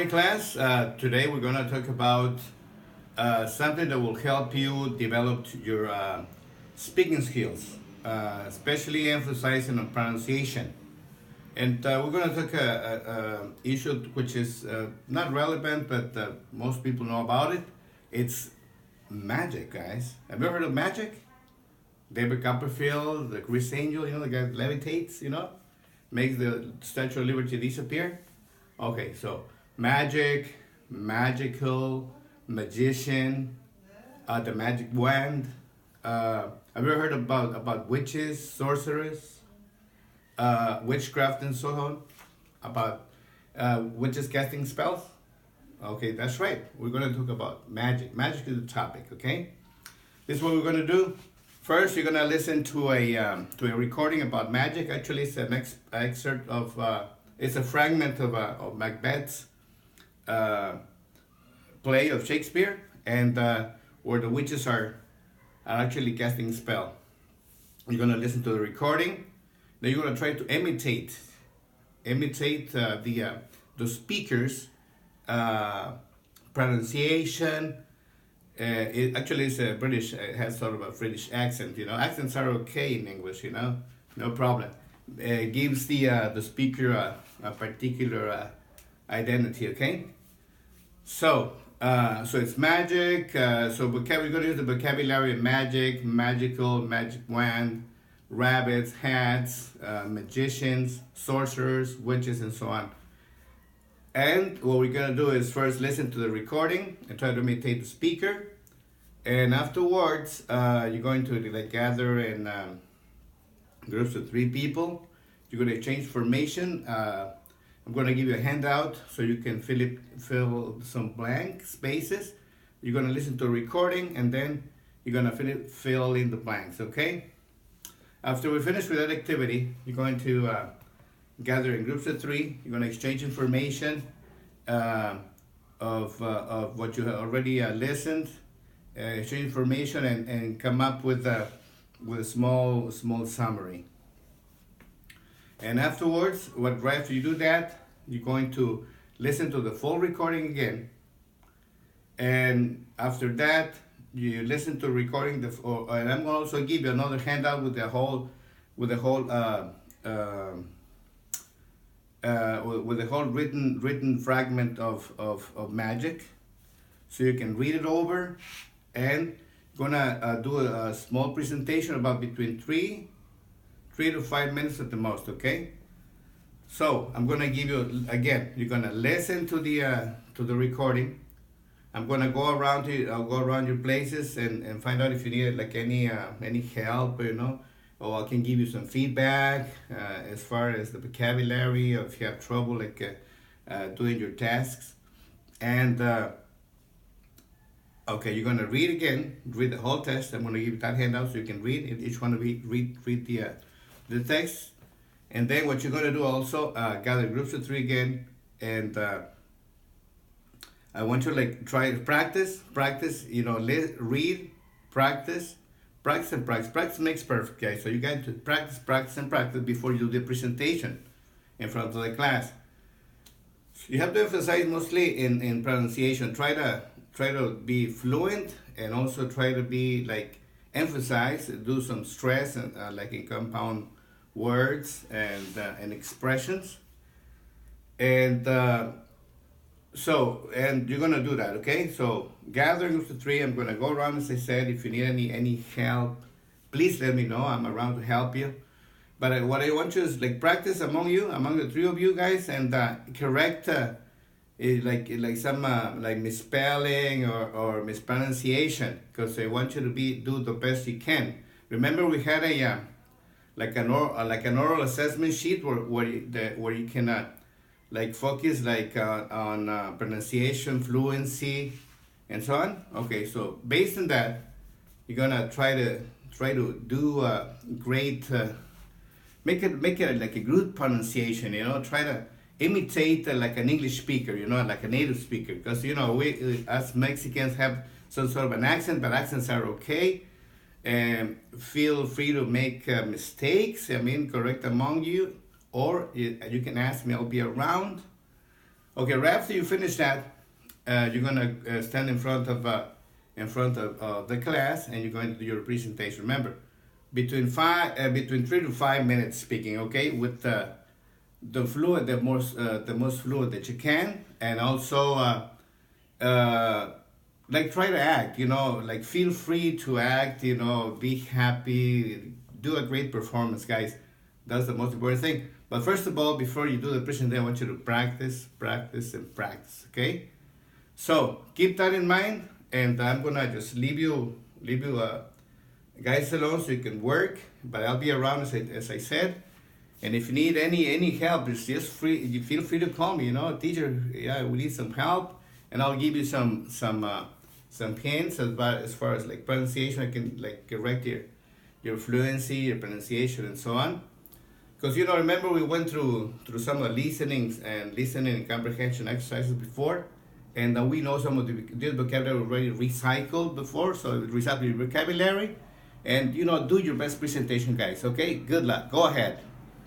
morning, class. Today we're going to talk about something that will help you develop your speaking skills, especially emphasizing on pronunciation. And we're going to talk a issue which is not relevant, but most people know about it. It's magic, guys. Have you ever heard of magic? David Copperfield, the Chris Angel, the guy that levitates, makes the Statue of Liberty disappear. Okay, so magic, magical, magician, the magic wand. Have you ever heard about witches, sorcerers, witchcraft, and so on? About witches casting spells? Okay, that's right. We're going to talk about magic. Magic is the topic, okay? This is what we're going to do. First, you're going to listen to a recording about magic. Actually, it's an excerpt of, it's a fragment of Macbeth's play of Shakespeare, and where the witches are actually casting spell. You're going to listen to the recording. Then you're going to try to imitate the speaker's pronunciation. It actually is a British. It has sort of a British accent. Accents are okay in English. No problem. It gives the speaker a particular identity. Okay. So it's magic. So we're going to use the vocabulary of magic, magical, magic wand, rabbits, hats, magicians, sorcerers, witches, and so on. And what we're going to do is first listen to the recording and try to imitate the speaker. And afterwards, you're going to gather in groups of 3 people. You're going to exchange information. I'm going to give you a handout so you can fill some blank spaces. You're going to listen to a recording and then you're going to fill in the blanks, okay? After we finish with that activity, you're going to gather in groups of 3. You're going to exchange information of what you have already listened, exchange information, and come up with a small summary. And afterwards, right after you do that, you're going to listen to the full recording again. And after that, you listen to recording and I'm going to also give you another handout with the whole written fragment of magic, so you can read it over, and gonna do a small presentation about between 3 to 5 minutes at the most. Okay. So I'm gonna give you again. You're gonna listen to the recording. I'm gonna go around your places and find out if you need any help, or I can give you some feedback as far as the vocabulary, or if you have trouble doing your tasks. And okay, you're gonna read the whole text. I'm gonna give you that handout so you can read each one. Read the text, and then what you're gonna do also gather groups of 3 again, and I want you to try to practice. Read, practice. Practice and practice. Practice makes perfect, guys. So you got to practice before you do the presentation in front of the class. You have to emphasize mostly in pronunciation. Try to be fluent, and also try to be emphasize. Do some stress and in compound words and expressions. And and you're gonna do that, okay? So gathering of the 3, I'm gonna go around, as I said. If you need any help, please let me know. I'm around to help you. But what I want you is practice among the 3 of you guys, and correct some misspelling or mispronunciation, because I want you to do the best you can. Remember, we had an oral assessment sheet where you can focus on pronunciation, fluency, and so on. Okay, so based on that, you're gonna try to do a great, make it like a good pronunciation. Try to imitate an English speaker. Like a native speaker, because we as Mexicans have some sort of an accent, but accents are okay. And feel free to make mistakes. Correct among you. Or you can ask me, I'll be around. Okay, right after you finish that, you're gonna stand in front of the class, and you're going to do your presentation. Remember, between 3 to 5 minutes speaking. Okay, with the most fluid that you can, and also like try to act. Like feel free to act. Be happy, do a great performance, guys. That's the most important thing. But first of all, before you do the presentation, I want you to practice, practice, and practice. Okay. So keep that in mind, and I'm gonna just leave you guys alone so you can work. But I'll be around as I said. And if you need any help, it's just free. You feel free to call me. Teacher, yeah, we need some help, and I'll give you some hints as far as like pronunciation. I can like correct your fluency, your pronunciation, and so on. Because remember we went through some of the listening and comprehension exercises before, and we know some of this vocabulary already recycled before. So recycle your vocabulary, and do your best presentation, guys. Okay, good luck. Go ahead.